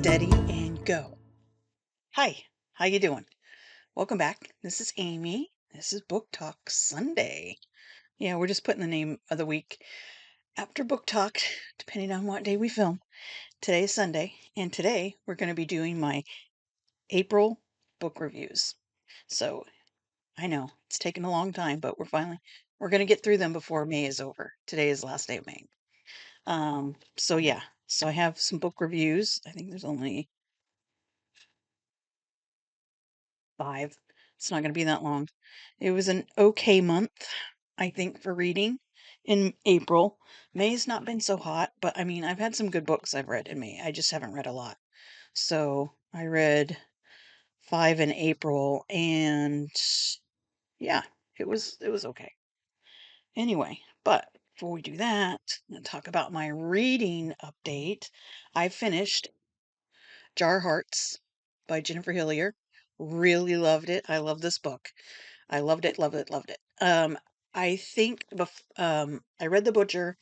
steady, and go. Hi, how you doing? Welcome back. This is Amy. This is Book Talk Sunday. Yeah, we're just putting the name of the week after Book Talk, depending on what day we film. Today is Sunday, and today we're going to be doing my April book reviews. So I know it's taken a long time, but we're going to get through them before May is over. Today is the last day of May. So yeah, so I have some book reviews. I think there's only 5. It's not gonna be that long. It was an okay month, I think, for reading in April. May's not been so hot, but I mean, I've had some good books I've read in May. I just haven't read a lot. So I read 5 in April, and yeah, it was okay. Anyway, but before we do that, I'm gonna talk about my reading update. I finished Jar Hearts by Jennifer Hillier. Really loved it. I love this book. I loved it, loved it, loved it. I think I read The Butcher,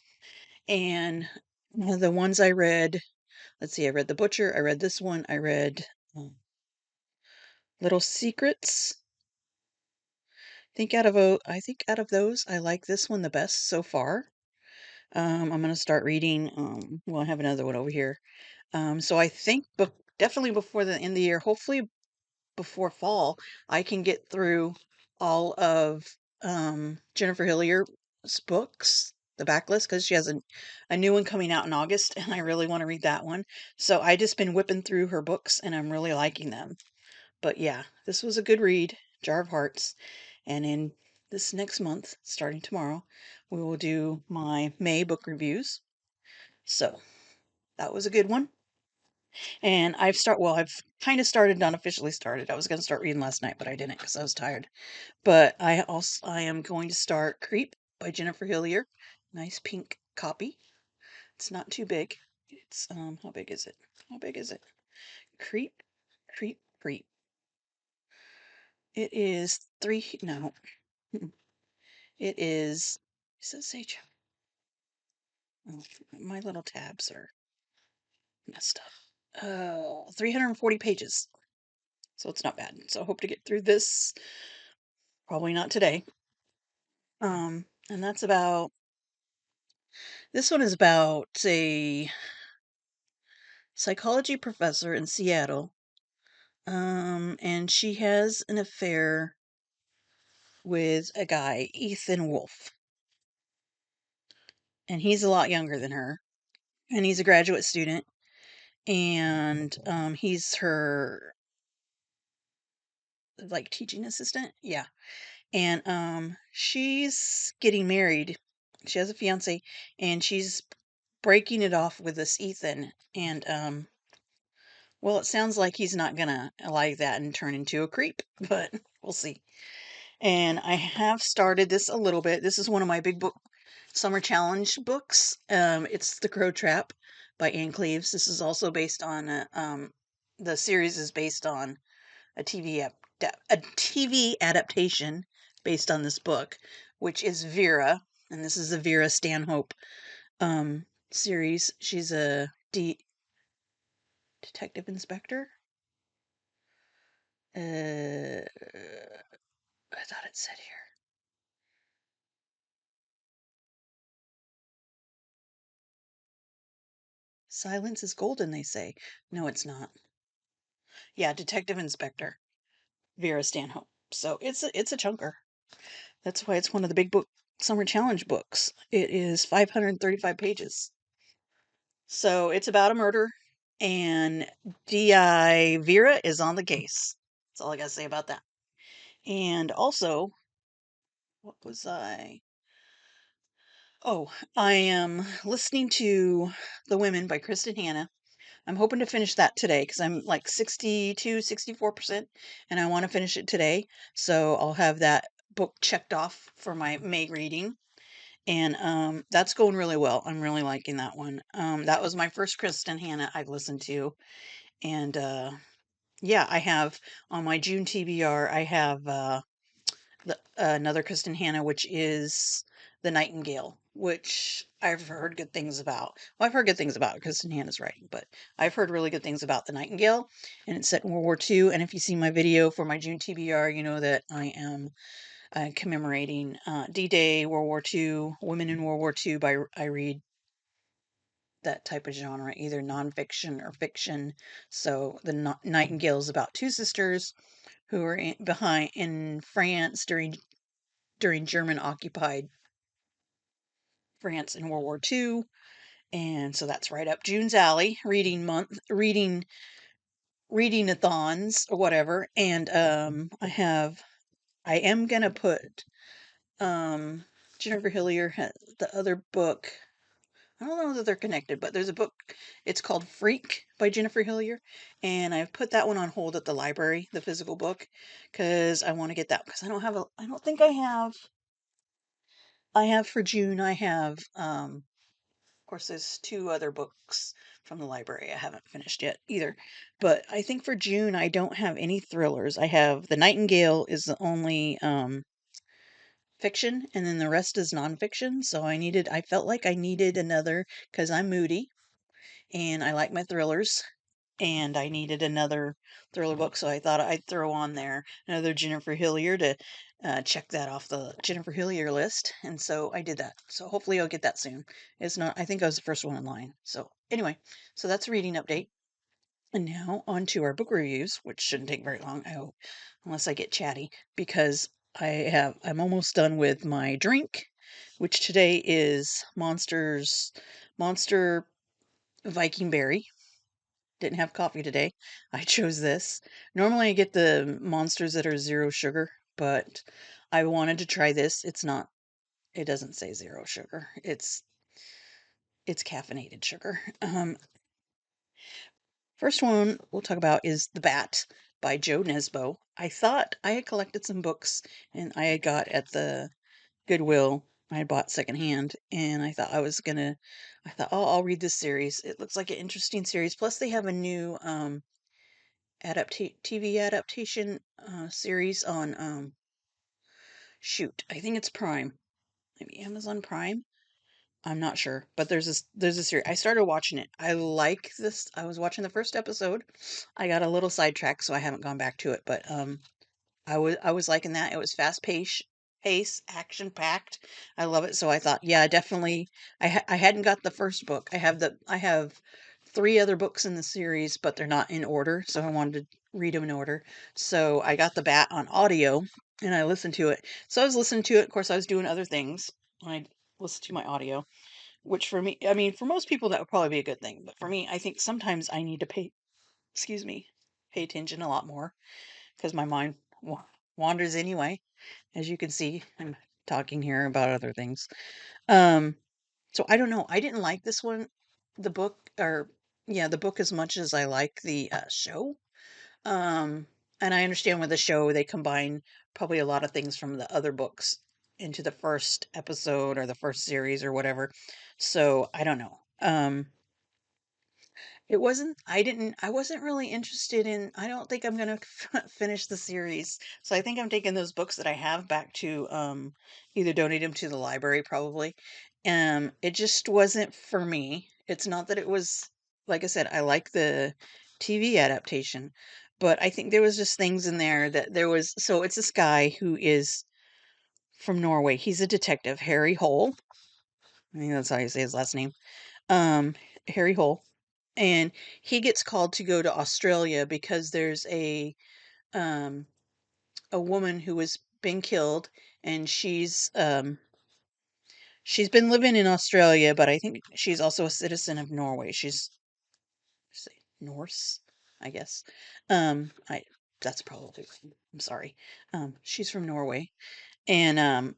and one of the ones I read, let's see, I read The Butcher, I read this one, I read Little Secrets. I think out of those, I like this one the best so far. I'm gonna start reading. Well, I have another one over here. So I think, definitely before the end of the year, hopefully before fall, I can get through all of Jennifer Hillier's books, the backlist, because she has a new one coming out in August, and I really want to read that one. So I just been whipping through her books, and I'm really liking them. But yeah, this was a good read, Jar of Hearts. And in this next month, starting tomorrow, we will do my May book reviews. So that was a good one. And I've kind of started, not officially started. I was going to start reading last night, but I didn't because I was tired. But I am going to start Creep by Jennifer Hillier. Nice pink copy. It's not too big. It's how big is it? How big is it? Creep, Creep, Creep. It is no. It is does it say oh, my little tabs are messed up. 340 pages. So it's not bad. So I hope to get through this. Probably not today. And this one is about a psychology professor in Seattle. And she has an affair with a guy, Ethan Wolf. And he's a lot younger than her. And he's a graduate student. And he's her like teaching assistant. Yeah. And she's getting married. She has a fiance, and she's breaking it off with this Ethan. And well, it sounds like he's not gonna like that and turn into a creep, but we'll see. And I have started this a little bit. This is one of my big book summer challenge books. It's The Crow Trap by Anne Cleeves. This is also based on the series is based on a TV adaptation based on this book, which is Vera, and this is the Vera Stanhope series. She's a detective inspector. I thought it said here. Silence is golden, they say. No, it's not. Yeah, detective inspector Vera Stanhope. So it's a chunker. That's why it's one of the big book summer challenge books. It is 535 pages. So it's about a murder, and DI Vera is on the case. That's all I gotta say about that. And also, what was I? Oh, I am listening to The Women by Kristen Hanna. I'm hoping to finish that today because I'm like 62, 64%, and I want to finish it today. So I'll have that book checked off for my May reading. And that's going really well. I'm really liking that one. That was my first Kristen Hanna I've listened to. And yeah, I have on my June TBR, I have another Kristen Hanna, which is The Nightingale, which I've heard good things about. Well, I've heard good things about Kristen Hanna's writing, but I've heard really good things about The Nightingale, and it's set in World War II. And if you see my video for my June TBR, you know that I am commemorating D-Day, World War II, women in World War II. I read that type of genre, either nonfiction or fiction. So the Nightingale is about two sisters who were behind in France during German occupied France in World War II. And so that's right up June's alley, reading month, reading-a-thons or whatever. And I am gonna put um Jennifer Hillier has the other book. I don't know that they're connected, but there's a book. It's called Freak by Jennifer Hillier, and I've put that one on hold at the library, the physical book, because I want to get that because I don't think I have. I have for June. I have of course, there's two other books from the library I haven't finished yet either. But I think for June, I don't have any thrillers. I have The Nightingale is the only fiction, and then the rest is nonfiction. So I felt like I needed another because I'm moody and I like my thrillers. And I needed another thriller book, so I thought I'd throw on there another Jennifer Hillier to check that off the Jennifer Hillier list. And so I did that. So hopefully I'll get that soon. It's not, I think I was the first one in line. So anyway, so that's a reading update. And now on to our book reviews, which shouldn't take very long, I hope, unless I get chatty, because I'm almost done with my drink, which today is Monster Viking Berry. Didn't have coffee today. I chose this. Normally I get the monsters that are zero sugar, but I wanted to try this. It doesn't say zero sugar. It's caffeinated sugar. First one we'll talk about is The Bat by Joe Nesbo. I thought I had collected some books and I had got at the Goodwill. I had bought secondhand and I thought, oh, I'll read this series. It looks like an interesting series. Plus they have a new TV adaptation series on shoot, I think it's Prime, maybe Amazon Prime. I'm not sure, but there's a series. I started watching it. I like this. I was watching the first episode. I got a little sidetracked, so I haven't gone back to it. But I was liking that. It was pace, action packed. I love it. So I thought, yeah, definitely. I hadn't got the first book. I have three other books in the series, but they're not in order. So I wanted to read them in order. So I got the Bat on audio and I listened to it. So I was listening to it. Of course, I was doing other things when I listened to my audio, which for me, I mean, for most people that would probably be a good thing. But for me, I think sometimes I need to excuse me, pay attention a lot more because my mind wanders anyway. As you can see, I'm talking here about other things. Um, so I don't know. I didn't like this one, the book, or yeah, the book as much as I like the show. Um, and I understand with the show they combine probably a lot of things from the other books into the first episode or the first series or whatever. So I don't know. I wasn't really interested in, I don't think I'm gonna finish the series. So I think I'm taking those books that I have back to, either donate them to the library probably. It just wasn't for me. It's not that it was, like I said, I like the TV adaptation, but I think there was just things in there so it's this guy who is from Norway. He's a detective, Harry Hole. I think that's how you say his last name. Um, Harry Hole, and he gets called to go to Australia because there's um a woman who has been killed, and she's been living in Australia, but I think she's also a citizen of Norway. She's say Norse, I guess. I That's probably I'm sorry. She's from Norway, and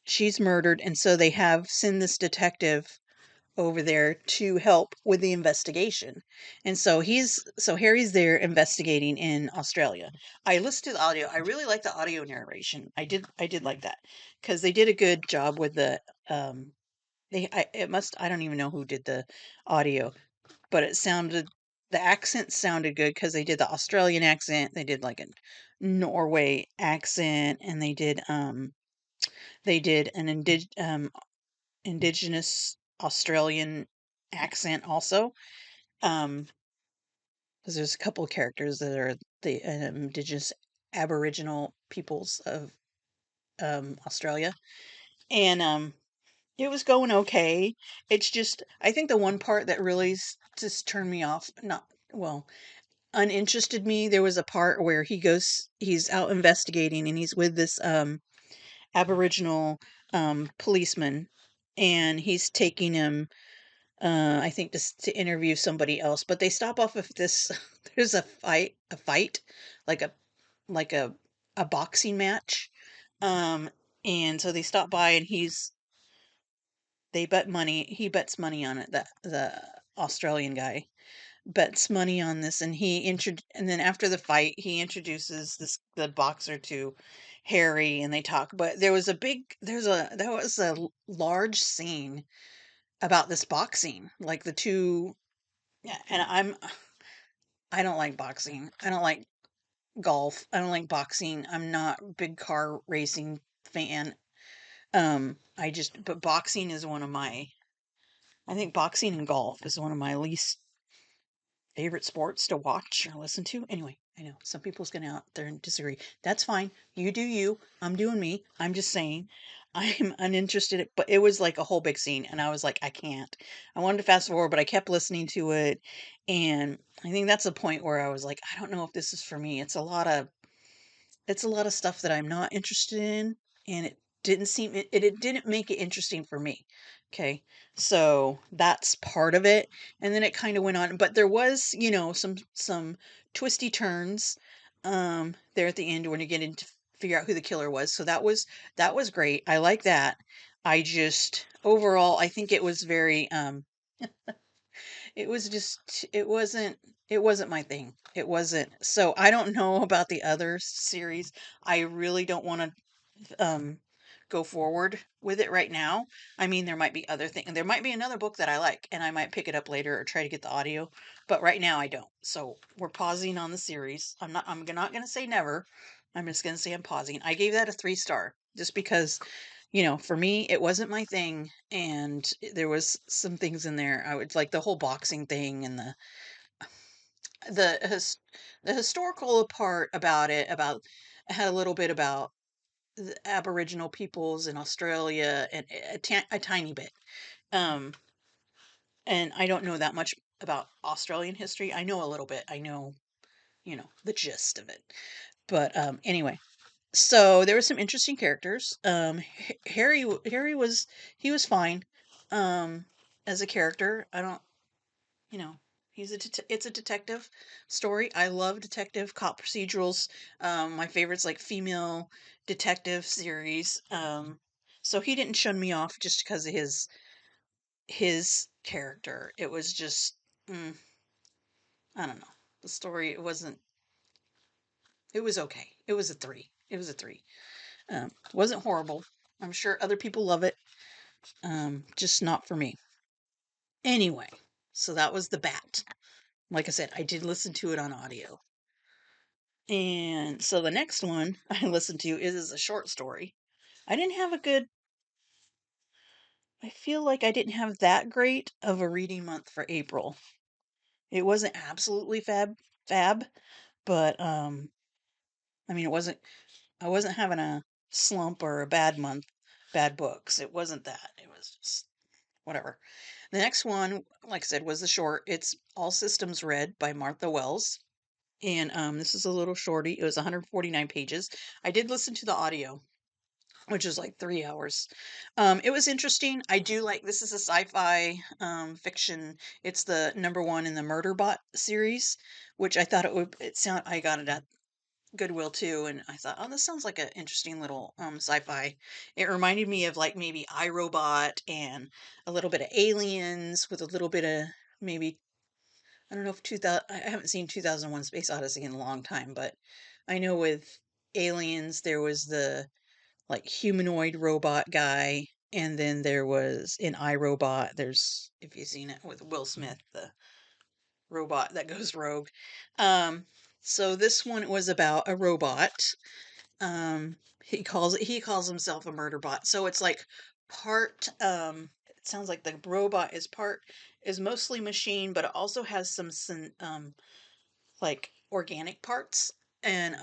she's murdered, and so they have send this detective over there to help with the investigation. And so Harry's there investigating in Australia. I listened to the audio. I really like the audio narration. I did like that because they did a good job with the I don't even know who did the audio, but it sounded the accent sounded good because they did the Australian accent, they did like a Norway accent, and they did an indigenous Australian accent also. Um, because there's a couple of characters that are the indigenous Aboriginal peoples of Australia, and it was going okay. It's just I think the one part that really just turned me off, not well, uninterested me. There was a part where he's out investigating, and he's with this Aboriginal policeman, and he's taking him I think to interview somebody else, but they stop off of this there's a fight, like like a a boxing match. Um, and so they stop by and he bets money on it. The Australian guy bets money on this, and and then after the fight, he introduces the boxer to Harry, and they talk. But there was a large scene about this boxing, like the two. Yeah, and I don't like boxing. I don't like golf. I don't like boxing. I'm not a big car racing fan. But boxing is one of my I think boxing and golf is one of my least favorite sports to watch or listen to. Anyway, I know some people's gonna out there and disagree. That's fine. You do you. I'm doing me. I'm just saying I'm uninterested. But it was like a whole big scene, and I was like, I can't. I wanted to fast forward, but I kept listening to it, and I think that's the point where I was like, I don't know if this is for me. It's a lot of stuff that I'm not interested in, and it didn't make it interesting for me. Okay. So that's part of it. And then it kind of went on, but there was, some twisty turns there at the end when you get into figure out who the killer was. So that was great. I like that. I just overall I think it was very it was just it wasn't my thing. It wasn't. So I don't know about the other series. I really don't want to go forward with it right now. I mean, there might be other things. There might be another book that I like and I might pick it up later or try to get the audio, but right now I don't. So we're pausing on the series. I'm not going to say never. I'm just going to say I'm pausing. I gave that a 3 star just because for me, it wasn't my thing, and there was some things in there. I would like the whole boxing thing and the his, the historical part about it. About had a little bit about the Aboriginal peoples in Australia and a tiny bit. Um, and I don't know that much about Australian history. I know a little bit. I know the gist of it. But anyway, so there were some interesting characters. Harry was he was fine as a character. I don't, you know, it's a detective story. I love detective cop procedurals. My favorite's like female detective series. So he didn't shun me off just because of his character. It was just mm, I don't know. The story it was okay. It was a 3. It was a 3. Wasn't horrible. I'm sure other people love it. Just not for me. Anyway, so that was The Bat. Like I said, I did listen to it on audio. And so the next one I listened to is a short story. I didn't have a good, I feel like I didn't have that great of a reading month for April. It wasn't absolutely fab, but I mean I wasn't having a slump or a bad month, bad books. It wasn't that. It was just whatever. The next one, like I said, was the short. It's All Systems Red by Martha Wells. And this is a little shorty. It was 149 pages. I did listen to the audio, which is like 3 hours. It was interesting. I do like this is a sci-fi fiction. It's the number one in the Murderbot series, which I thought I got it at Goodwill too, and I thought, oh, this sounds like an interesting little sci-fi. It reminded me of like maybe iRobot and a little bit of Aliens with a little bit of maybe I don't know if 2000 I haven't seen 2001 Space Odyssey in a long time, but I know with Aliens there was the like humanoid robot guy, and then there was in iRobot there's if you've seen it with Will Smith, the robot that goes rogue. Um, so this one was about a robot. Um, he calls himself a murder bot. So it's like part it sounds like the robot is mostly machine, but it also has some like organic parts. And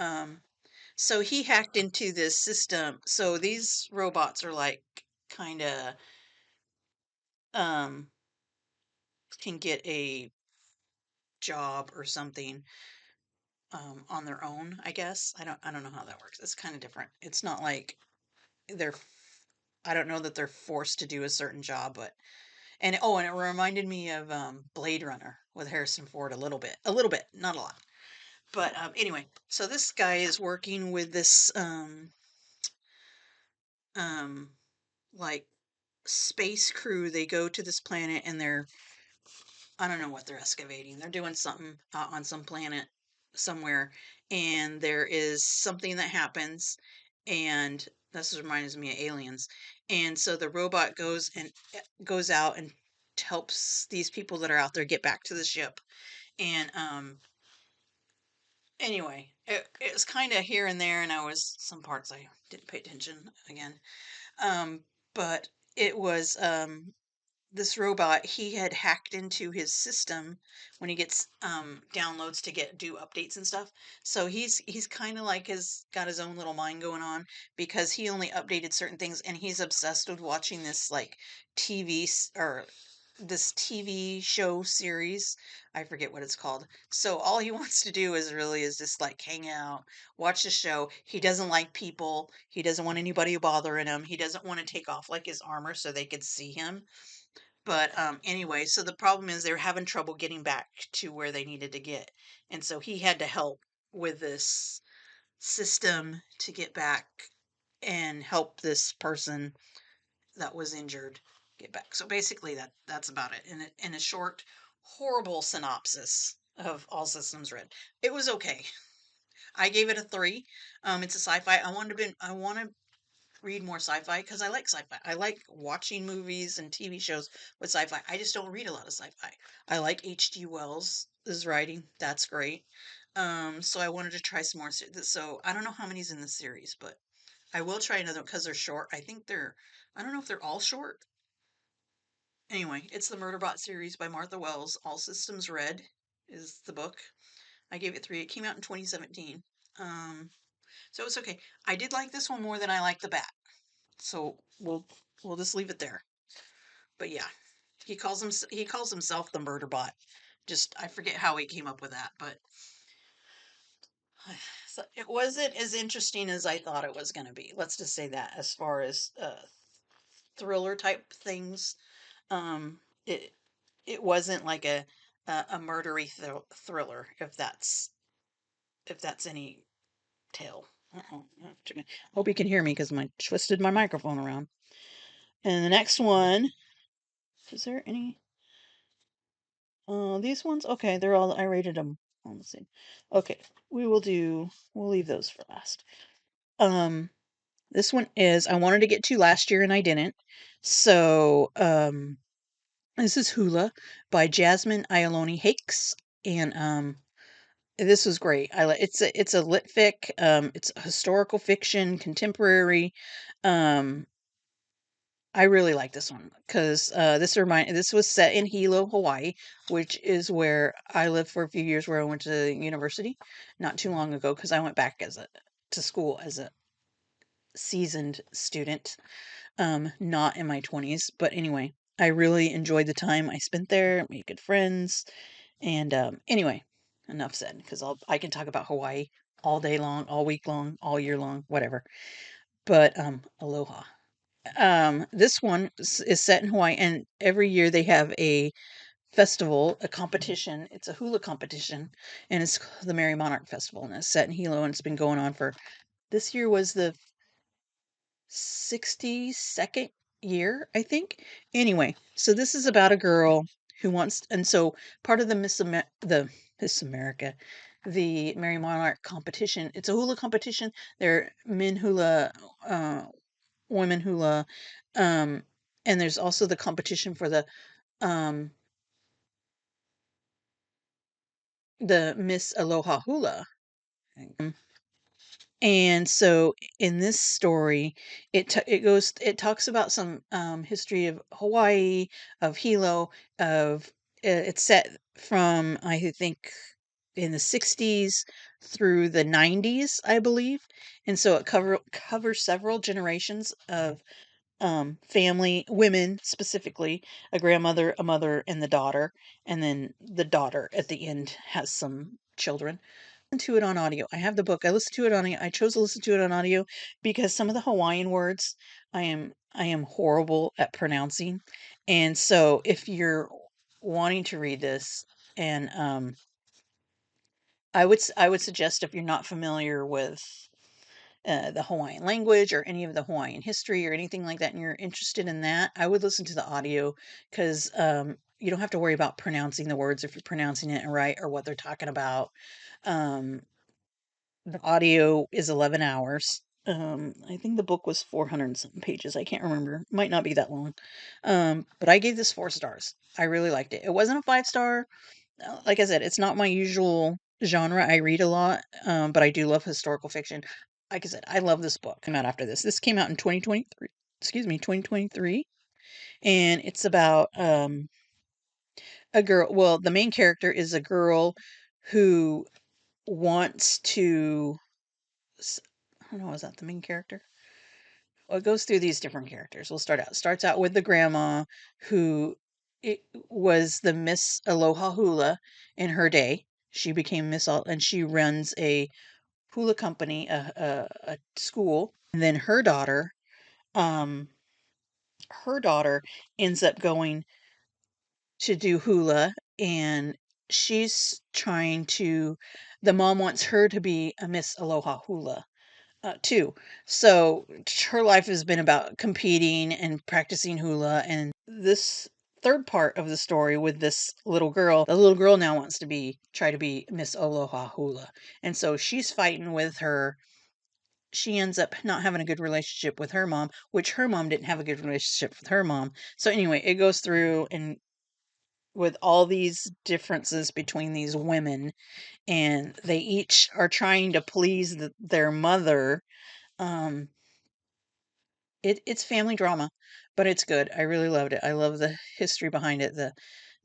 so he hacked into this system. So these robots are like kind of um can get a job or something on their own, I guess. I don't know how that works. It's kind of different. It's not like they're I don't know that they're forced to do a certain job, but and oh, and it reminded me of Blade Runner with Harrison Ford a little bit, not a lot. But anyway, so this guy is working with this um like space crew. They go to this planet and they're I don't know what they're excavating. They're doing something on some planet somewhere, and there is something that happens, and this reminds me of Aliens. And so the robot goes out and helps these people that are out there get back to the ship. And anyway, it was kind of here and there, and I was some parts I didn't pay attention again. Um, but it was this robot, he had hacked into his system when he gets downloads to get do updates and stuff. So he's kind of like his got his own little mind going on because he only updated certain things, and he's obsessed with watching this like or this TV show series. I forget what it's called. So all he wants to do is just like hang out, watch the show. He doesn't like people. He doesn't want anybody bothering him. He doesn't want to take off like his armor so they could see him. But anyway, so the problem is they're having trouble getting back to where they needed to get. And so he had to help with this system to get back and help this person that was injured get back. So basically that's about it. In a short, horrible synopsis of All Systems Red. It was okay. I gave it a 3. It's a sci-fi. I want to read more sci-fi because I like sci-fi. I like watching movies and TV shows with sci-fi. I just don't read a lot of sci-fi. I like H.G. Wells' writing. That's great. So I wanted to try some more. So I don't know how many's in the series, but I will try another because they're short. I don't know if they're all short. Anyway, it's the Murderbot series by Martha Wells. All Systems Red is the book. I gave it 3. It came out in 2017. Um, so it's okay. I did like this one more than I like the Bat. So we'll just leave it there. But yeah, he calls himself the murder bot. Just I forget how he came up with that, but so it wasn't as interesting as I thought it was going to be. Let's just say that as far as thriller type things, um, it it wasn't like a murdery thriller if that's any tale. Uh-oh. Hope you can hear me because I twisted my microphone around. And the next one, is there any? These ones? Okay, they're all, I rated them on the same. Okay, we'll leave those for last. Um, this one is, I wanted to get to last year and I didn't. So, this is Hula by Jasmine Ioloni Hakes. And, this was great. It's a lit fic, it's historical fiction, contemporary. Um, I really like this one because this was set in Hilo, Hawaii, which is where I lived for a few years, where I went to university not too long ago because I went back to school as a seasoned student, not in my 20s. But anyway, I really enjoyed the time I spent there, made good friends, and anyway, enough said because I can talk about Hawaii all day long, all week long, all year long, whatever. But aloha. This one is set in Hawaii, and every year they have a festival, a competition. It's a hula competition, and it's the Merry Monarch Festival, and it's set in Hilo, and it's been going on for. This year was the 62nd year, I think. Anyway, so this is about a girl who wants, and so part of the Miss America, the Merry Monarch competition. It's a hula competition. There are men hula, women hula, um, and there's also the competition for the um the Miss Aloha Hula. And so in this story, it talks about some history of Hawaii, of Hilo, of it's set from I think in the 60s through the 90s, I believe. And so it covers several generations of family, women specifically, a grandmother, a mother, and the daughter. And then the daughter at the end has some children to it on audio. I have the book. I listened to it on I chose to listen to it on audio because some of the Hawaiian words I am horrible at pronouncing. And so if you're wanting to read this and I would suggest if you're not familiar with the Hawaiian language or any of the Hawaiian history or anything like that and you're interested in that, I would listen to the audio cuz you don't have to worry about pronouncing the words if you're pronouncing it right or what they're talking about. Um, the audio is 11 hours. I think the book was 400 and something pages. I can't remember. Might not be that long. But I gave this 4 stars. I really liked it. It wasn't a 5 star. Like I said, it's not my usual genre. I read a lot, but I do love historical fiction. Like I said, I love this book. Came out after this. This came out in 2023. Excuse me, 2023, and it's about a girl. Well, the main character is a girl who wants to I don't know, is that the main character? Well, it goes through these different characters. We'll starts out with the grandma who it was the Miss Aloha Hula in her day. She became and she runs a hula company, a school. And then um, her daughter ends up going to do hula, and she's trying to. The mom wants her to be a Miss Aloha Hula too. So her life has been about competing and practicing hula. And this third part of the story with this little girl, the little girl now wants to try to be Miss Aloha Hula. And so she's fighting with her. She ends up not having a good relationship with her mom, which her mom didn't have a good relationship with her mom. So anyway, it goes through and with all these differences between these women, and they each are trying to please their mother. um it's family drama, but it's good. I really loved it. I love the history behind it,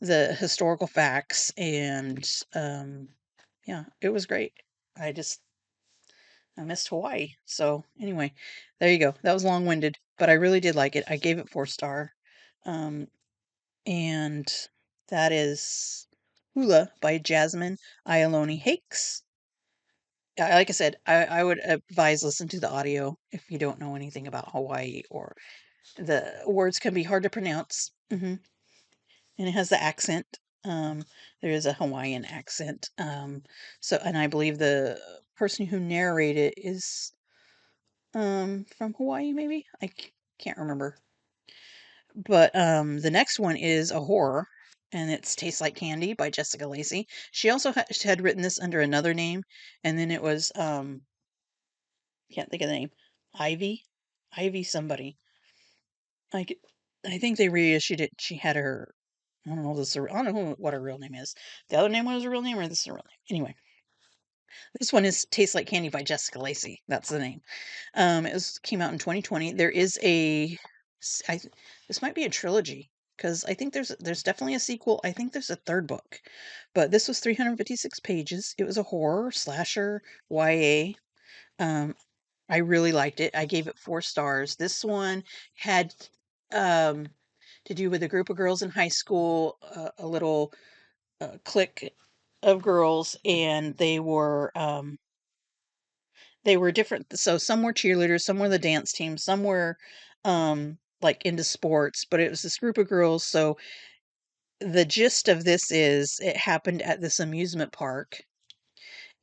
the historical facts, and yeah, it was great. I just I missed Hawaii. So anyway, there you go. That was long-winded, but I really did like it. I gave it 4 star. Um and that is Hula by Jasmine Ioloni Hakes. Like I said, I would advise listen to the audio if you don't know anything about Hawaii or the words can be hard to pronounce. And it has the accent. There is a Hawaiian accent. So, and I believe the person who narrated is from Hawaii, maybe. Can't remember. But the next one is a horror, and it's Tastes Like Candy by Jessica Lacey. She also had written this under another name, and then it was can't think of the name. Ivy, Ivy somebody. I g- I think they reissued it. She had her. I don't know this. I don't know what her real name is. The other name was her real name, or this is her real name. Anyway, this one is "Tastes Like Candy" by Jessica Lacey. That's the name. Came out in 2020. There is this might be a trilogy because I think there's definitely a sequel. I think there's a third book, but this was 356 pages. It was a horror slasher YA. Um, I really liked it. I gave it 4 stars. This one had um, to do with a group of girls in high school, a little clique of girls, and they were different. So some were cheerleaders, some were the dance team, some were like into sports, but it was this group of girls. So the gist of this is it happened at this amusement park.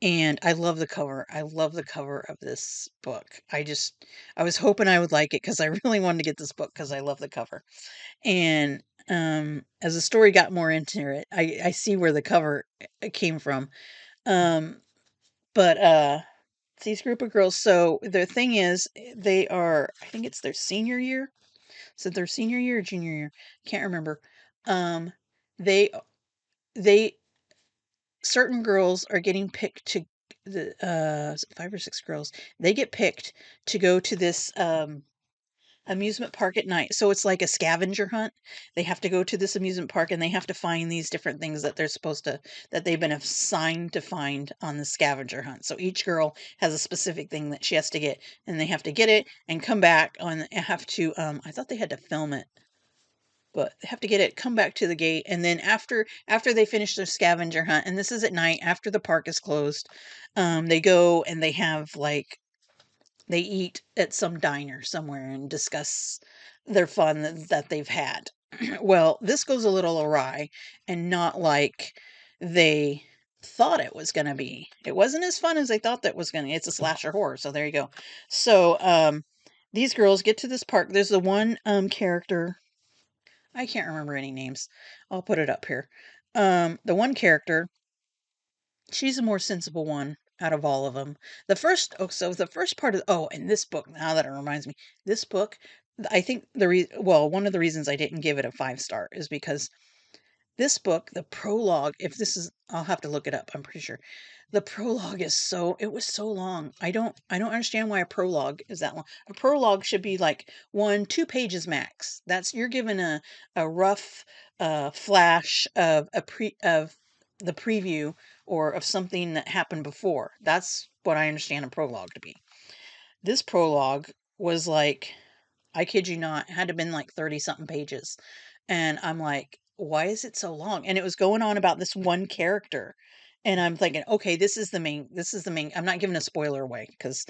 And I love the cover. I love the cover of this book. I was hoping I would like it because I really wanted to get this book because I love the cover. And as the story got more into it, I see where the cover came from. Um, but it's these group of girls. So the thing is, they are. I think it's their senior year. So their senior year or junior year, can't remember. Um, they they certain girls are getting picked to the 5 or 6 girls. They get picked to go to this amusement park at night. So it's like a scavenger hunt. They have to go to this amusement park and they have to find these different things that they're supposed to that they've been assigned to find on the scavenger hunt. So each girl has a specific thing that she has to get and they have to get it and come back on have to I thought they had to film it, but they have to get it, come back to the gate, and then after they finish their scavenger hunt, and this is at night after the park is closed, they go and they have like they eat at some diner somewhere and discuss their fun that they've had. Well, this goes a little awry and not like they thought it was going to be. It wasn't as fun as they thought that was going to. It's a slasher horror, so there you go. So, these girls get to this park. There's the one character. I can't remember any names. I'll put it up here. The one character, she's the more sensible one out of all of them. So the first part of, and this book, now that it reminds me, this book, I think one of the reasons I didn't give it a 5 star is because this book, the prologue, if this is, I'll have to look it up. I'm pretty sure the prologue it was so long. I don't understand why a prologue is that long. A prologue should be like 1, 2 pages max. You're given a rough flash of of the preview or of something that happened before. That's what I understand a prologue to be. This prologue was like, I kid you not, it had to have been like 30 something pages. And I'm like, why is it so long? And it was going on about this one character. And I'm thinking, okay, this is the main. I'm not giving a spoiler away because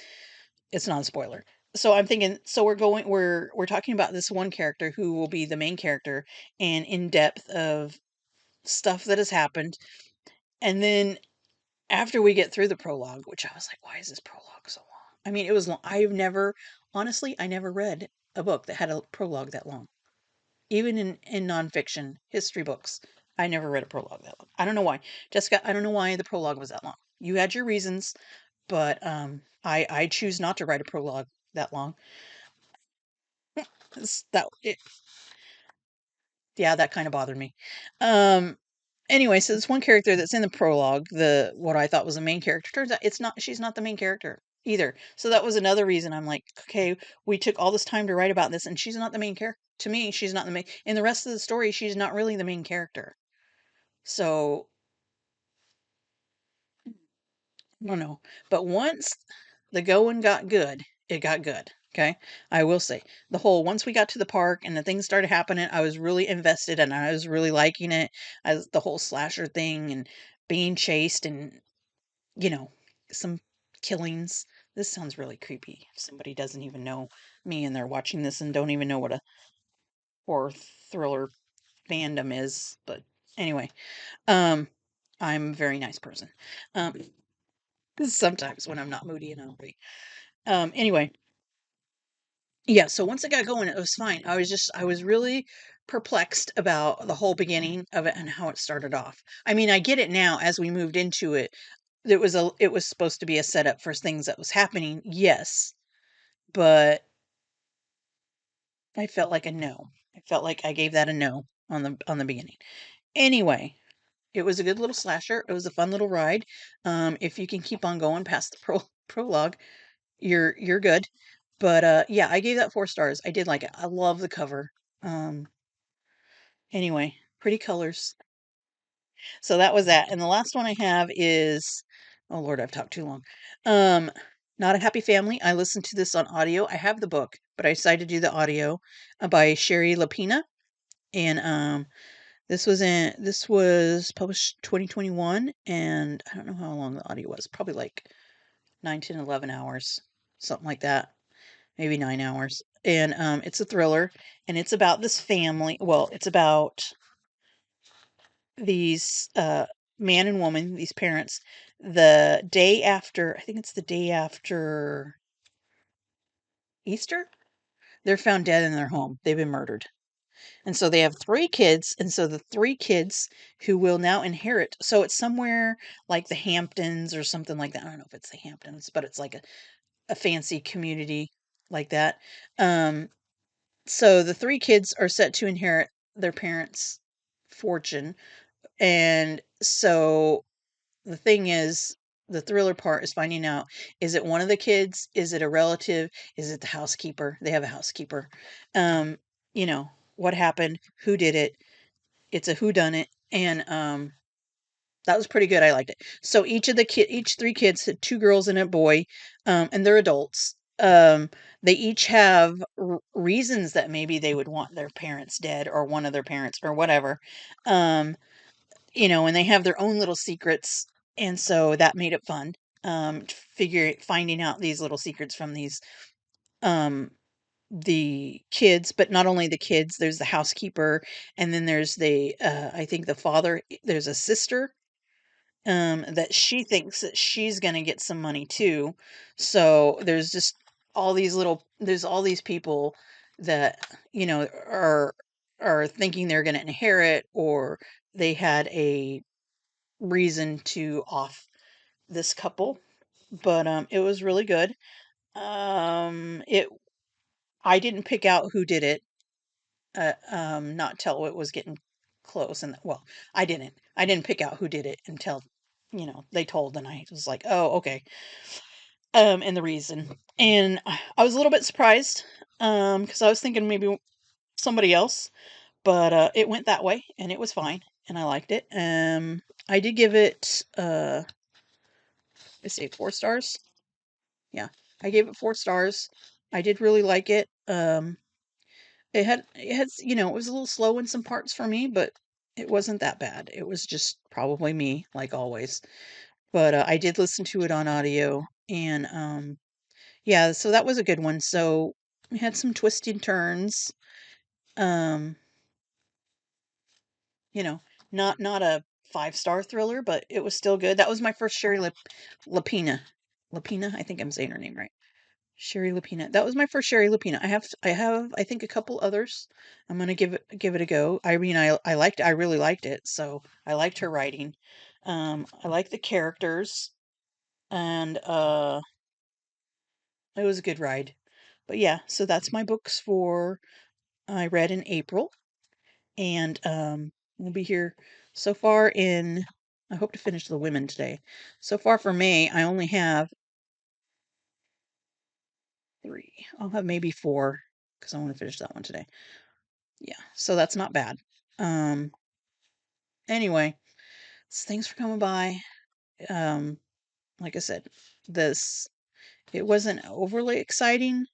it's not a spoiler. So I'm thinking, so we're talking about this one character who will be the main character and in depth of stuff that has happened. And then after we get through the prologue, which I was like, why is this prologue so long? I mean, it was long. Honestly, I never read a book that had a prologue that long. Even in nonfiction history books, I never read a prologue that long. I don't know why. Jessica, I don't know why the prologue was that long. You had your reasons, but I choose not to write a prologue that long. That it, yeah, that kind of bothered me. Um anyway, so this one character that's in the prologue, the what I thought was the main character, turns out it's not she's not the main character either. So that was another reason I'm like, okay, we took all this time to write about this and she's not the main character. To me, she's not the main in the rest of the story, she's not really the main character. So, I don't know. But once the going got good, it got good. Okay. I will say once we got to the park and the things started happening, I was really invested and I was really liking it. The whole slasher thing and being chased and, you know, some killings. This sounds really creepy. If somebody doesn't even know me and they're watching this and don't even know what a horror thriller fandom is. But anyway, um, I'm a very nice person. Um, sometimes when I'm not moody and hungry. Anyway, yeah, so once it got going, it was fine. I was really perplexed about the whole beginning of it and how it started off. I mean, I get it now as we moved into it. It was supposed to be a setup for things that was happening. Yes, but I felt like a no. I felt like I gave that a no on the beginning. Anyway, it was a good little slasher. It was a fun little ride. If you can keep on going past the prologue, you're good. But, yeah, I gave that 4 stars. I did like it. I love the cover. Um, anyway, pretty colors. So that was that. And the last one I have is oh lord, I've talked too long. Um, Not a Happy Family. I listened to this on audio. I have the book, but I decided to do the audio, by Sherry Lapina. And, this was published 2021, and I don't know how long the audio was. Probably like 9, 10, 11 hours, something like that. Maybe 9 hours. And, it's a thriller, and it's about this family it's about these, man and woman, these parents, the day after I think it's the day after Easter, they're found dead in their home. They've been murdered. And so they have 3 kids, and so the 3 kids who will now inherit it's somewhere like the Hamptons or something like that. I don't know if it's the Hamptons, but it's like a fancy community like that. Um So the 3 kids are set to inherit their parents' fortune, and so the thing is, the thriller part is finding out, is it one of the kids? Is it a relative? Is it the housekeeper? They have a housekeeper. Um, you know, what happened? Who did it? It's a whodunit, and that was pretty good. I liked it. So each three kids, had two girls and a boy, and they're adults. They each have reasons that maybe they would want their parents dead or one of their parents or whatever. Um, and they have their own little secrets, and so that made it fun. Finding out these little secrets from um the kids, but not only the kids, there's the housekeeper, and then there's I think the father. There's a sister that she thinks that she's gonna get some money too. So there's just there's all these people that, are thinking they're gonna inherit, or they had a reason to off this couple. But it was really good. It I didn't pick out who did it, not till it was getting close, and well, I didn't pick out who did it until, they told, and I was like, "Oh, okay." And the reason. And I was a little bit surprised, because I was thinking maybe somebody else, but it went that way, and it was fine, and I liked it. I did give it, let's say 4 stars. Yeah, I gave it 4 stars. I did really like it. It was a little slow in some parts for me, but it wasn't that bad. It was just probably me, like always. But I did listen to it on audio, and yeah, so that was a good one. So we had some twisted turns. Um, you know, not a 5-star thriller, but it was still good. That was my first Lapina. Lapina, I think I'm saying her name right. Sherry Lupina. That was my first Sherry Lupina. I have I think a couple others. I'm gonna give it a go. I mean, I really liked it. So I liked her writing. I liked the characters, and it was a good ride. But yeah, so that's my books for I read in April, and we'll be here so far in. I hope to finish the women today. So far for May, I only have 3. I'll have maybe 4 because I want to finish that one today. Yeah, so that's not bad. Um, anyway, thanks for coming by. Um, like I said, this it wasn't overly exciting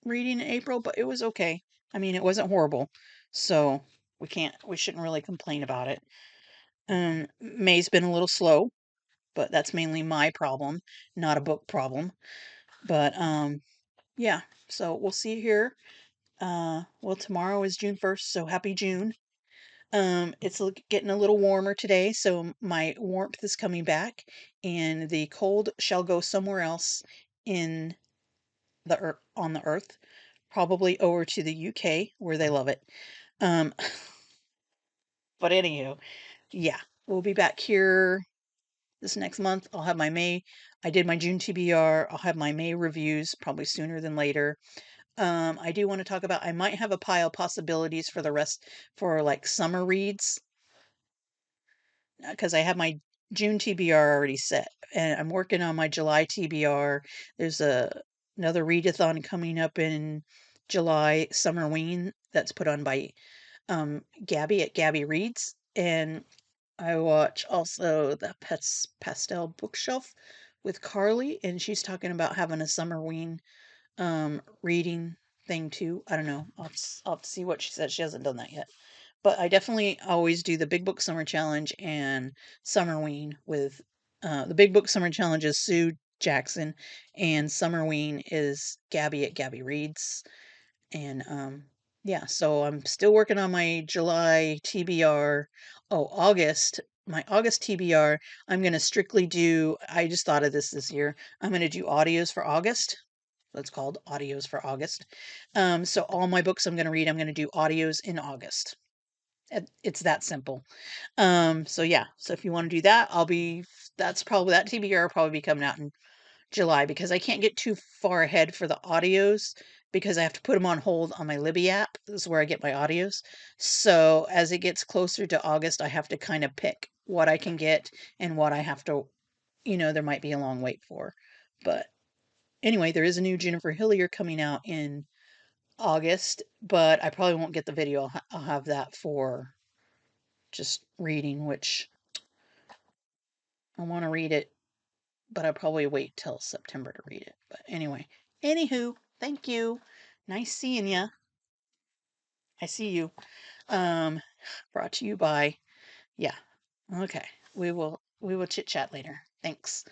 reading in April, but it was okay. I mean, it wasn't horrible. So, we shouldn't really complain about it. May's been a little slow, but that's mainly my problem, not a book problem. But yeah, so we'll see you here. Well, tomorrow is June 1st, so happy June. It's getting a little warmer today, so my warmth is coming back, and the cold shall go somewhere else in on the earth, probably over to the UK where they love it. Um, but anywho, yeah, we'll be back here this next month. I'll have my May. I did my June TBR. I'll have my May reviews probably sooner than later. I do want to talk about. I might have a pile of possibilities for the rest for like summer reads, because I have my June TBR already set, and I'm working on my July TBR. There's another readathon coming up in July, Summerween, that's put on by Gabby at Gabby Reads, and I watch also the Pets Pastel Bookshelf with Carly, and she's talking about having a Summerween reading thing too. I don't know. I'll have to see what she says. She hasn't done that yet. But I definitely always do the Big Book Summer Challenge and Summerween with the Big Book Summer Challenge is Sue Jackson, and Summerween is Gabby at Gabby Reads. And yeah, so I'm still working on my July TBR. Oh, my August TBR, I'm going to strictly do, I just thought of this year. I'm going to do audios for August. That's called audios for August. So all my books I'm going to read, I'm going to do audios in August. It's that simple. So yeah, so if you want to do that, that TBR will probably be coming out in July, because I can't get too far ahead for the audios because I have to put them on hold on my Libby app. This is where I get my audios. So as it gets closer to August, I have to kind of pick. what I can get and what I have to, there might be a long wait for. But anyway, there is a new Jennifer Hillier coming out in August, but I probably won't get the video. I'll have that for just reading, which I want to read it, but I'll probably wait till September to read it. But anyway, anywho, thank you. Nice seeing ya. I see you. Um, brought to you by, yeah. Okay. We will chit chat later. Thanks.